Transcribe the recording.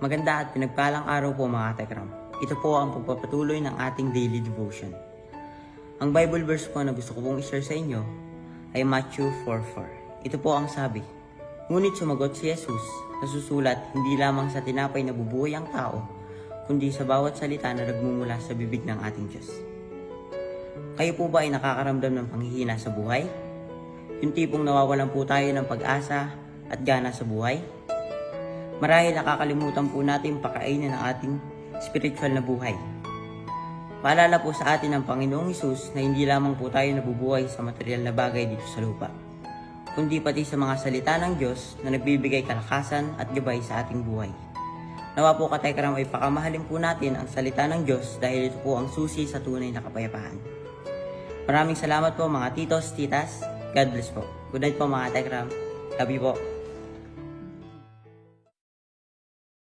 Maganda at pinagpalang araw po mga Tekram. Ito po ang pagpapatuloy ng ating daily devotion. Ang Bible verse po na gusto ko pong i-share sa inyo ay Matthew 4:4. Ito po ang sabi, "Ngunit sumagot si Jesus, nasusulat hindi lamang sa tinapay na bubuhay ang tao, kundi sa bawat salita na nagmumula sa bibig ng ating Diyos." Kayo po ba ay nakakaramdam ng panghihina sa buhay? Yung tipong nawawalan po tayo ng pag-asa at gana sa buhay? Marahil nakakalimutan po natin pakainin ang ating spiritual na buhay. Paalala po sa atin ng Panginoong Hesus na hindi lamang po tayo nabubuhay sa material na bagay dito sa lupa, kundi pati sa mga salita ng Diyos na nagbibigay kalakasan at gabay sa ating buhay. Nawa po Katekram ay pakamahalin po natin ang salita ng Diyos dahil ito po ang susi sa tunay na kapayapaan. Maraming salamat po mga titos, titas. God bless po. Good night po mga Tekram. Love you po.